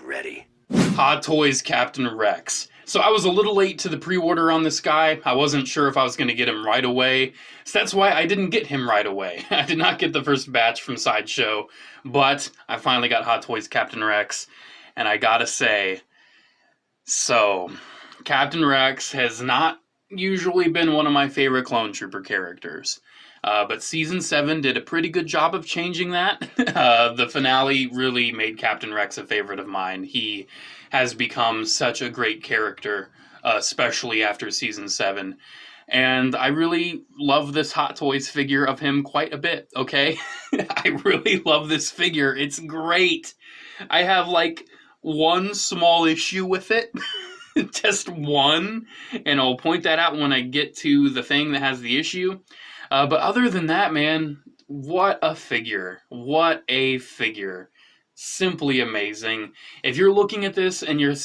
ready. Hot Toys Captain Rex. So I was a little late to the pre-order on this guy. I wasn't sure if I was going to get him right away. So that's why I didn't get him right away. I did not get the first batch from Sideshow, but I finally got Hot Toys Captain Rex. And I gotta say, so Captain Rex has not usually been one of my favorite Clone Trooper characters. But Season 7 did a pretty good job of changing that. The finale really made Captain Rex a favorite of mine. He has become such a great character, especially after Season 7. And I really love this Hot Toys figure of him quite a bit, okay? I really love this figure. It's great. I have like one small issue with it. Just one. And I'll point that out when I get to the thing that has the issue. But other than that, man, what a figure. What a figure. Simply amazing. If you're looking at this and you're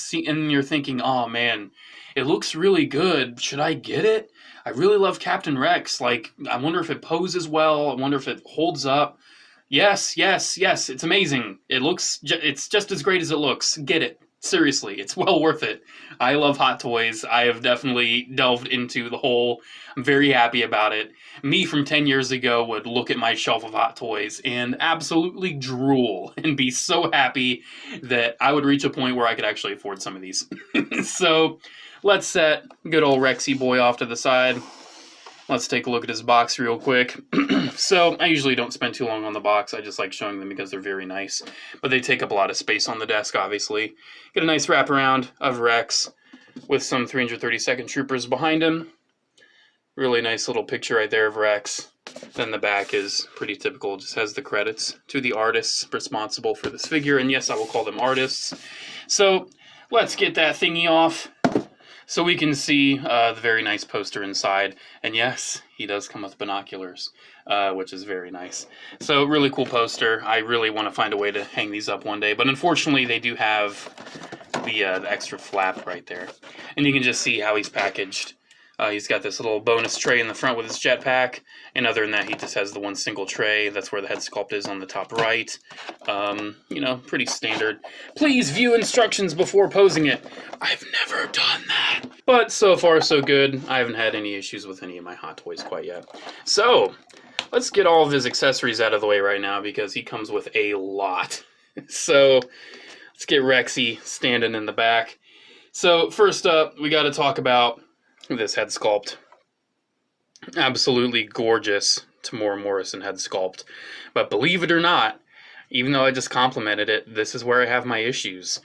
thinking, oh man, it looks really good. Should I get it? I really love Captain Rex. Like, I wonder if it poses well. I wonder if it holds up. Yes, yes, yes. It's amazing. It's just as great as it looks. Get it. Seriously, it's well worth it. I love Hot Toys. I have definitely delved into the whole. I'm very happy about it. Me from 10 years ago would look at my shelf of Hot Toys and absolutely drool and be so happy that I would reach a point where I could actually afford some of these. So let's set good old Rexy boy off to the side. Let's take a look at his box real quick. So, I usually don't spend too long on the box. I just like showing them because they're very nice. But they take up a lot of space on the desk, obviously. Get a nice wraparound of Rex with some 332nd Troopers behind him. Really nice little picture right there of Rex. Then the back is pretty typical. It just has the credits to the artists responsible for this figure. And yes, I will call them artists. So, let's get that thingy off. So we can see the very nice poster inside. And yes, he does come with binoculars, which is very nice. So really cool poster. I really want to find a way to hang these up one day. But unfortunately, they do have the extra flap right there. And you can just see how he's packaged. He's got this little bonus tray in the front with his jetpack. And other than that, he just has the one single tray. That's where the head sculpt is on the top right. You know, pretty standard. Please view instructions before posing it. I've never done that. But so far, so good. I haven't had any issues with any of my Hot Toys quite yet. So, let's get all of his accessories out of the way right now because he comes with a lot. So, let's get Rexy standing in the back. So, first up, we got to talk about this head sculpt. Absolutely gorgeous Tamora Morrison head sculpt. But believe it or not, even though I just complimented it, this is where I have my issues.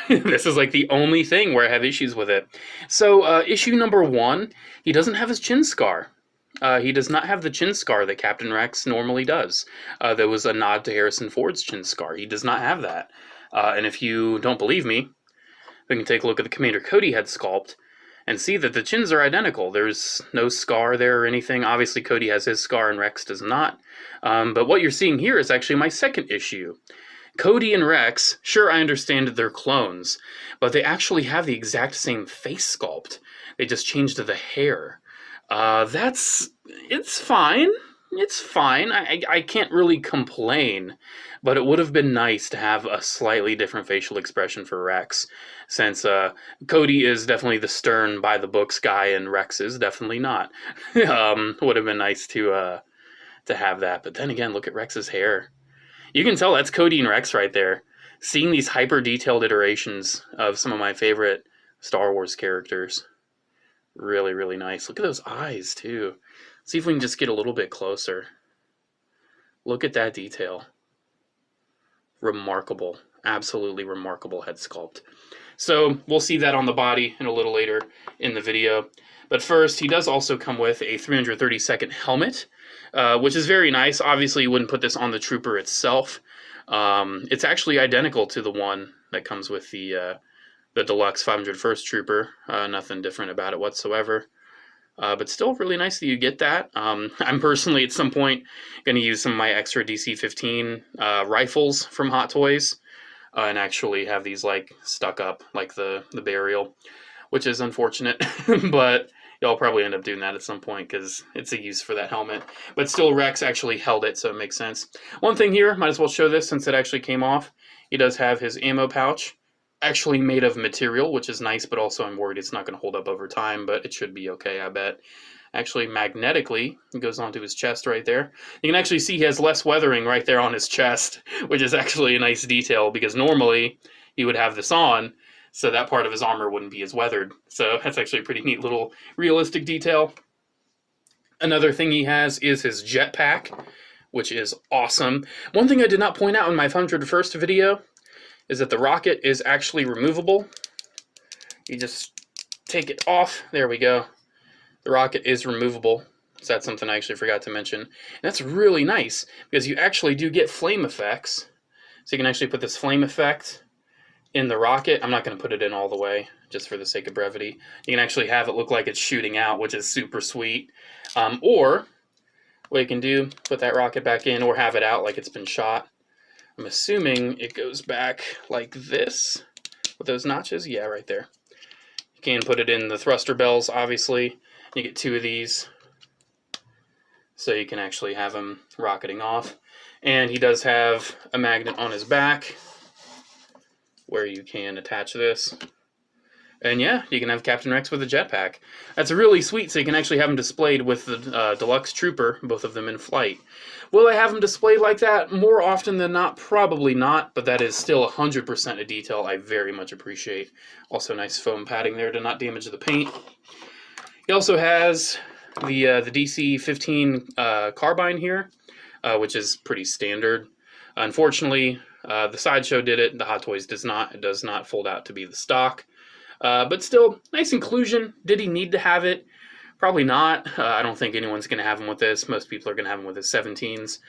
This is like the only thing where I have issues with it. So issue number 1, he doesn't have his chin scar. He does not have the chin scar that Captain Rex normally does. There was a nod to Harrison Ford's chin scar. He does not have that. And if you don't believe me, we can take a look at the Commander Cody head sculpt and see that the chins are identical. There's no scar there or anything. Obviously, Cody has his scar and Rex does not. But what you're seeing here is actually my second issue. Cody and Rex, sure, I understand they're clones, but they actually have the exact same face sculpt. They just changed the hair. It's fine. It's fine. I can't really complain, but it would have been nice to have a slightly different facial expression for Rex, since Cody is definitely the stern by the books guy, and Rex is definitely not. Would have been nice to have that, but then again, look at Rex's hair. You can tell that's Cody and Rex right there. Seeing these hyper detailed iterations of some of my favorite Star Wars characters, really, really nice. Look at those eyes too. See if we can just get a little bit closer. Look at that detail. Remarkable. Absolutely remarkable head sculpt. So we'll see that on the body and a little later in the video. But first, he does also come with a 332nd helmet, which is very nice. Obviously, you wouldn't put this on the trooper itself. It's actually identical to the one that comes with the deluxe 501st trooper. Nothing different about it whatsoever. But still really nice that you get that. I'm personally at some point going to use some of my extra DC-15 rifles from Hot Toys and actually have these like stuck up like the burial, which is unfortunate, but y'all probably end up doing that at some point because it's a use for that helmet. But still, Rex actually held it, so it makes sense. One thing here, might as well show this since it actually came off. He does have his ammo pouch actually made of material, which is nice, but also I'm worried it's not going to hold up over time, but it should be okay, I bet. Actually, magnetically, it goes onto his chest right there. You can actually see he has less weathering right there on his chest, which is actually a nice detail, because normally he would have this on, so that part of his armor wouldn't be as weathered. So that's actually a pretty neat little realistic detail. Another thing he has is his jetpack, which is awesome. One thing I did not point out in my 101st video is that the rocket is actually removable. You just take it off. There we go. The rocket is removable. So that's something I actually forgot to mention. And that's really nice, because you actually do get flame effects. So you can actually put this flame effect in the rocket. I'm not going to put it in all the way, just for the sake of brevity. You can actually have it look like it's shooting out, which is super sweet. Or what you can do, put that rocket back in, or have it out like it's been shot. I'm assuming it goes back like this, with those notches. Yeah, right there. You can put it in the thruster bells, obviously. You get 2 of these, so you can actually have him rocketing off. And he does have a magnet on his back where you can attach this. And yeah, you can have Captain Rex with a jetpack. That's really sweet, so you can actually have him displayed with the Deluxe Trooper, both of them in flight. Will I have them displayed like that more often than not? Probably not, but that is still 100% a detail I very much appreciate. Also nice foam padding there to not damage the paint. He also has the DC-15 carbine here, which is pretty standard. Unfortunately, the Sideshow did it. The Hot Toys does not. It does not fold out to be the stock. But still, nice inclusion. Did he need to have it? Probably not. I don't think anyone's going to have him with this. Most people are going to have him with his 17s.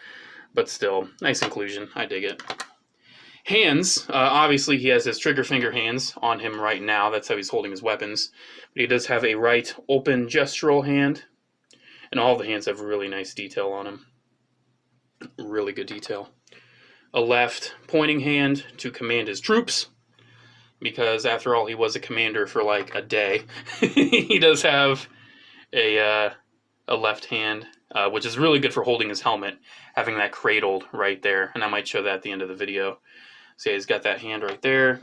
But still, nice inclusion. I dig it. Hands. Obviously, he has his trigger finger hands on him right now. That's how he's holding his weapons. But he does have a right open gestural hand. And all the hands have really nice detail on them. Really good detail. A left pointing hand to command his troops, because after all, he was a commander for like a day. He does have a left hand, which is really good for holding his helmet, having that cradled right there. And I might show that at the end of the video. So yeah, he's got that hand right there.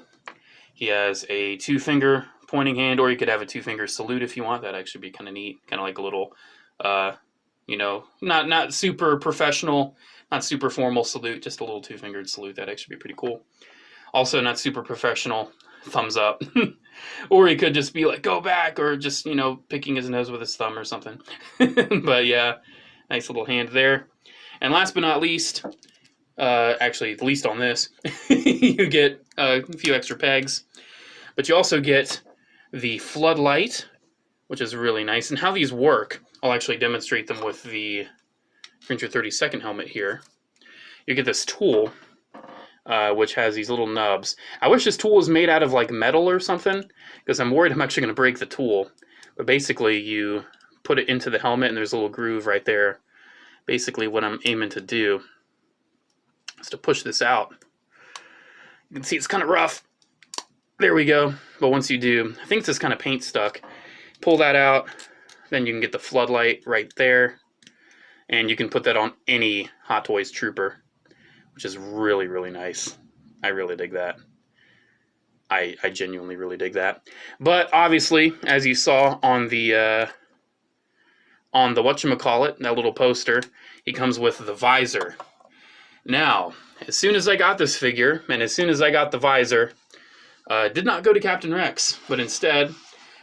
He has a 2-finger pointing hand, or you could have a 2-finger salute if you want. That'd actually be kind of neat, kind of like a little, you know, not super professional, not super formal salute, just a little 2-fingered salute. That'd actually be pretty cool. Also, not super professional, thumbs up. Or he could just be like, go back, or just, you know, picking his nose with his thumb or something. But yeah, nice little hand there. And last but not least, actually, the least on this, you get a few extra pegs. But you also get the floodlight, which is really nice. And how these work, I'll actually demonstrate them with the Ranger 32nd helmet here. You get this tool, which has these little nubs. I wish this tool was made out of like metal or something, because I'm worried I'm actually going to break the tool. But basically, you put it into the helmet, and there's a little groove right there. Basically, what I'm aiming to do is to push this out. You can see it's kind of rough. There we go. But once you do, I think it's just kind of paint stuck. Pull that out, then you can get the floodlight right there. And you can put that on any Hot Toys Trooper, which is really, really nice. I really dig that. I genuinely really dig that. But obviously, as you saw on the whatchamacallit, that little poster, he comes with the visor. Now, as soon as I got this figure, and as soon as I got the visor, did not go to Captain Rex, but instead,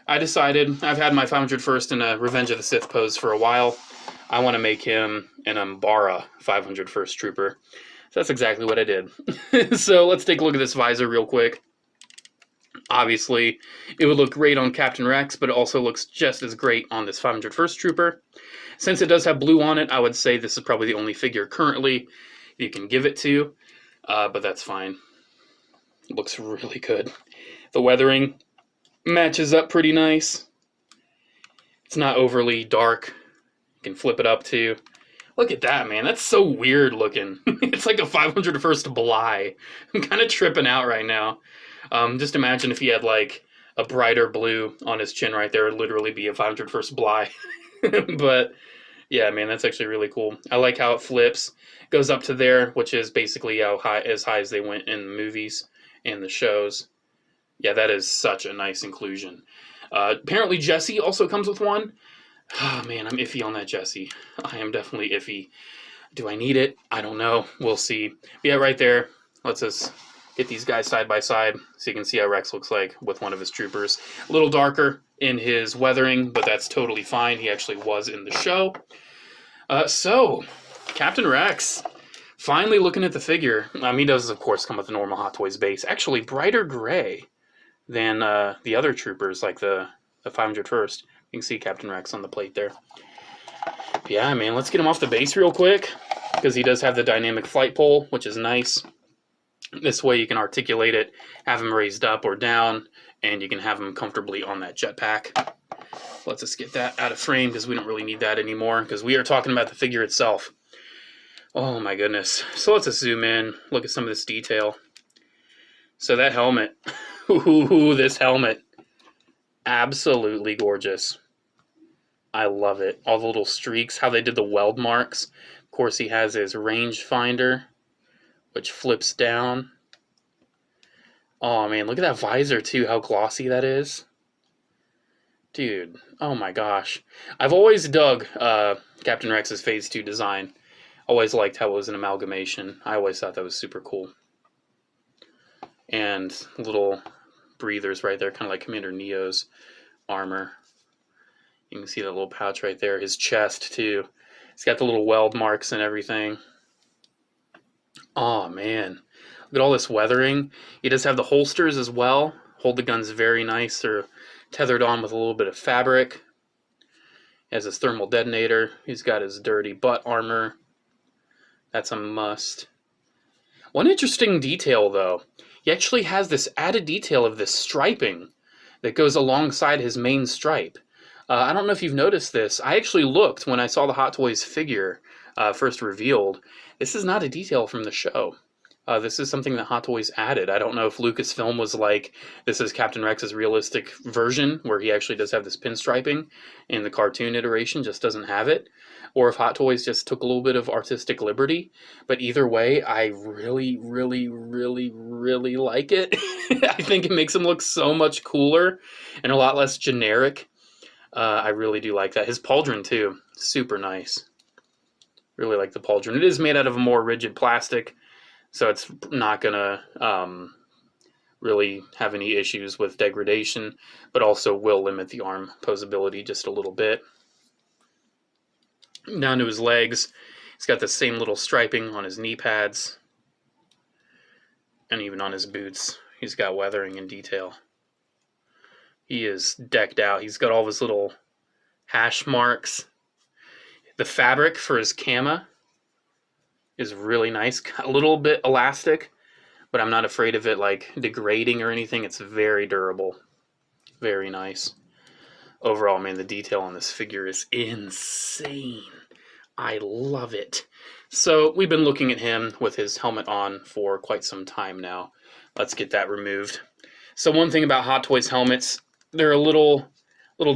I decided, I've had my 501st in a Revenge of the Sith pose for a while. I want to make him an Umbara 501st Trooper. So that's exactly what I did. So let's take a look at this visor real quick. Obviously, it would look great on Captain Rex, but it also looks just as great on this 501st Trooper. Since it does have blue on it, I would say this is probably the only figure currently you can give it to, but that's fine. It looks really good. The weathering matches up pretty nice. It's not overly dark. You can flip it up too. Look at that, man. That's so weird looking. It's like a 501st Bly. I'm kind of tripping out right now. Just imagine if he had like a brighter blue on his chin right there. It would literally be a 501st Bly. But yeah, man, that's actually really cool. I like how it flips. It goes up to there, which is basically as high as they went in the movies and the shows. Yeah, that is such a nice inclusion. Apparently Jesse also comes with one. Oh man, I'm iffy on that Jesse. I am definitely iffy. Do I need it? I don't know. We'll see. But yeah, right there. Let's just get these guys side by side so you can see how Rex looks like with one of his troopers. A little darker in his weathering, but that's totally fine. He actually was in the show. So, Captain Rex. Finally looking at the figure. He does, of course, come with the normal Hot Toys base. Actually, brighter gray than the other troopers, like the 501st. You can see Captain Rex on the plate there. But yeah, man, let's get him off the base real quick, because he does have the dynamic flight pole, which is nice. This way you can articulate it, have him raised up or down, and you can have him comfortably on that jetpack. Let's just get that out of frame, because we don't really need that anymore, because we are talking about the figure itself. Oh my goodness. So let's just zoom in, look at some of this detail. So that helmet, ooh, this helmet, absolutely gorgeous. I love it. All the little streaks, how they did the weld marks. Of course, he has his range finder, which flips down. Oh man, look at that visor too, how glossy that is. Dude, oh my gosh. I've always dug Captain Rex's Phase 2 design. Always liked how it was an amalgamation. I always thought that was super cool. And little breathers right there, kind of like Commander Neo's armor. You can see that little pouch right there. His chest too. It's got the little weld marks and everything. Oh man, look at all this weathering. He does have the holsters as well. Hold the guns very nice. They're tethered on with a little bit of fabric. He has his thermal detonator. He's got his dirty butt armor. That's a must. One interesting detail though, he actually has this added detail of this striping that goes alongside his main stripe. I don't know if you've noticed this. I actually looked when I saw the Hot Toys figure first revealed. This is not a detail from the show. This is something that Hot Toys added. I don't know if Lucasfilm was like, this is Captain Rex's realistic version, where he actually does have this pinstriping, and the cartoon iteration just doesn't have it, or if Hot Toys just took a little bit of artistic liberty. But either way, I really, really, really, really like it. I think it makes him look so much cooler and a lot less generic. I really do like that. His pauldron, too, super nice. Really like the pauldron. It is made out of a more rigid plastic, so it's not going to really have any issues with degradation, but also will limit the arm posability just a little bit. Down to his legs, he's got the same little striping on his knee pads, and even on his boots, he's got weathering and detail. He is decked out. He's got all his little hash marks. The fabric for his camo is really nice. A little bit elastic, but I'm not afraid of it like degrading or anything. It's very durable. Very nice. Overall, man, the detail on this figure is insane. I love it. So we've been looking at him with his helmet on for quite some time now. Let's get that removed. So one thing about Hot Toys helmets, they're a little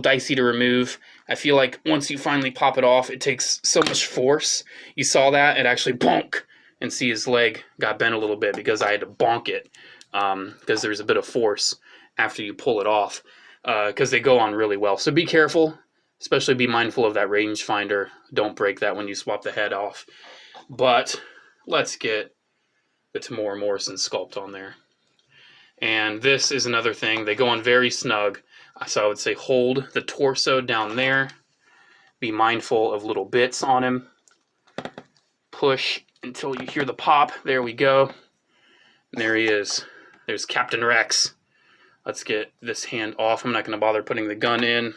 dicey to remove. I feel like once you finally pop it off, it takes so much force. You saw that, it actually bonk, and see his leg got bent a little bit because I had to bonk it, because there's a bit of force after you pull it off, because they go on really well. So be careful, especially be mindful of that rangefinder. Don't break that when you swap the head off. But let's get the Tamora Morrison sculpt on there. And this is another thing. They go on very snug. So I would say hold the torso down there. Be mindful of little bits on him. Push until you hear the pop. There we go. And there he is. There's Captain Rex. Let's get this hand off. I'm not going to bother putting the gun in,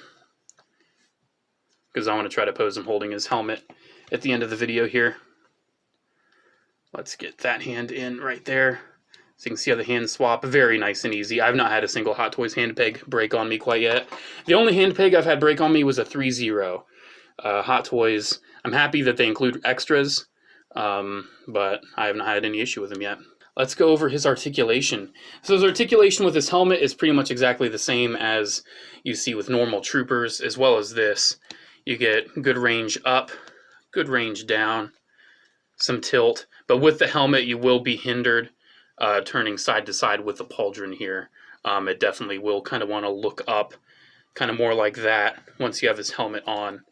because I want to try to pose him holding his helmet at the end of the video here. Let's get that hand in right there. So you can see how the hands swap. Very nice and easy. I've not had a single Hot Toys hand peg break on me quite yet. The only hand peg I've had break on me was a 3-0. Hot Toys, I'm happy that they include extras, but I have not had any issue with them yet. Let's go over his articulation. So his articulation with his helmet is pretty much exactly the same as you see with normal troopers, as well as this. You get good range up, good range down, some tilt, but with the helmet you will be hindered turning side to side with the pauldron here. it definitely will kind of want to look up kind of more like that once you have his helmet on.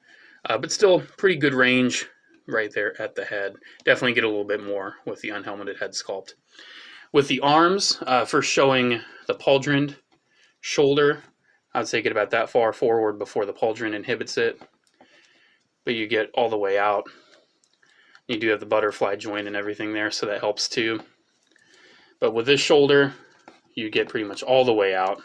But still pretty good range right there at the head. Definitely get a little bit more with the unhelmeted head sculpt. With the arms, first showing the pauldroned shoulder, I would say get about that far forward before the pauldron inhibits it. But you get all the way out. You do have the butterfly joint and everything there, so that helps too. But with this shoulder, you get pretty much all the way out.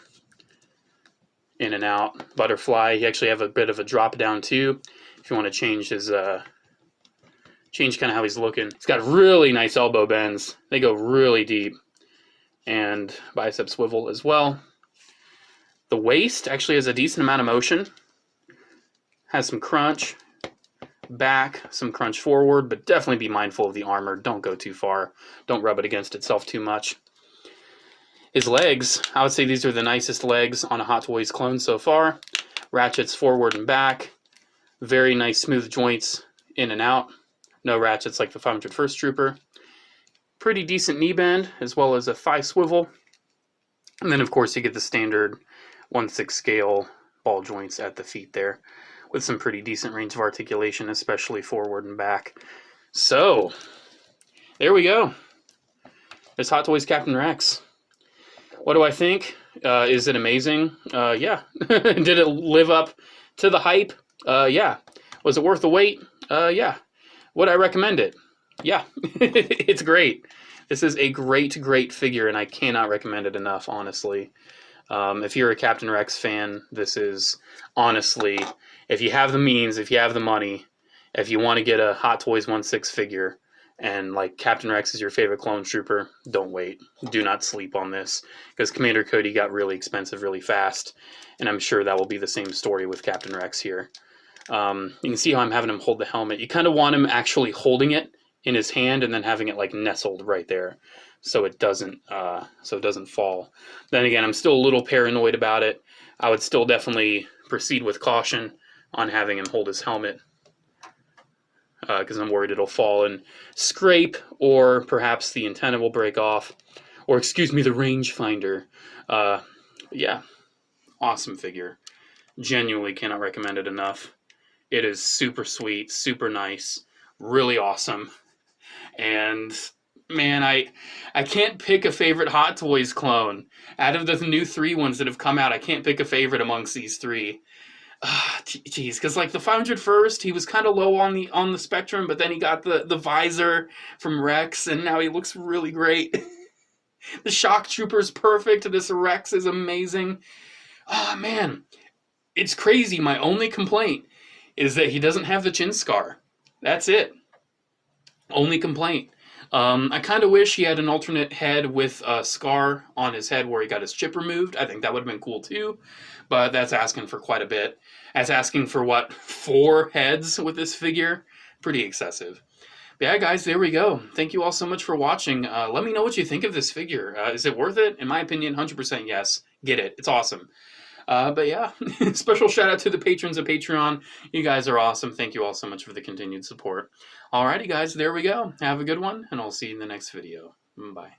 In and out. Butterfly, you actually have a bit of a drop down too. If you want to change his, change kind of how he's looking. He's got really nice elbow bends. They go really deep. And bicep swivel as well. The waist actually has a decent amount of motion. Has some crunch. Back, some crunch forward, but definitely be mindful of the armor. Don't go too far. Don't rub it against itself too much. His legs, I would say these are the nicest legs on a Hot Toys clone so far. Ratchets forward and back. Very nice smooth joints in and out. No ratchets like the 501st Trooper. Pretty decent knee bend, as well as a thigh swivel. And then, of course, you get the standard 1/6 scale ball joints at the feet there, with some pretty decent range of articulation, especially forward and back. So, there we go. There's Hot Toys Captain Rex. What do I think? Is it amazing? Yeah. Did it live up to the hype? Yeah. Was it worth the wait? Yeah. Would I recommend it? Yeah. It's great. This is a great, great figure, and I cannot recommend it enough, honestly. If you're a Captain Rex fan, this is, honestly, if you have the means, if you have the money, if you want to get a Hot Toys 1/6 figure, and like Captain Rex is your favorite clone trooper, don't wait. Do not sleep on this, because Commander Cody got really expensive really fast, and I'm sure that will be the same story with Captain Rex here. You can see how I'm having him hold the helmet. You kind of want him actually holding it in his hand and then having it like nestled right there, so it doesn't fall. Then again, I'm still a little paranoid about it. I would still definitely proceed with caution on having him hold his helmet, because I'm worried it'll fall and scrape, or perhaps the antenna will break off, or excuse me, the rangefinder. Yeah, awesome figure. Genuinely cannot recommend it enough. It is super sweet, super nice, really awesome. And man, I can't pick a favorite Hot Toys clone. Out of the new 3 ones that have come out, I can't pick a favorite amongst these 3. Geez, because like the 501st, he was kind of low on the spectrum, but then he got the visor from Rex, and now he looks really great. The Shock Trooper's perfect. This Rex is amazing. Oh man, it's crazy. My only complaint is that he doesn't have the chin scar. That's it. Only complaint. I kind of wish he had an alternate head with a scar on his head where he got his chip removed. I think that would have been cool too, but that's asking for quite a bit. That's asking for, what, 4 heads with this figure? Pretty excessive. But yeah, guys, there we go. Thank you all so much for watching. Let me know what you think of this figure. Is it worth it? In my opinion, 100% yes. Get it. It's awesome. But yeah, special shout out to the patrons of Patreon. You guys are awesome. Thank you all so much for the continued support. Alrighty, guys, there we go. Have a good one, and I'll see you in the next video. Bye.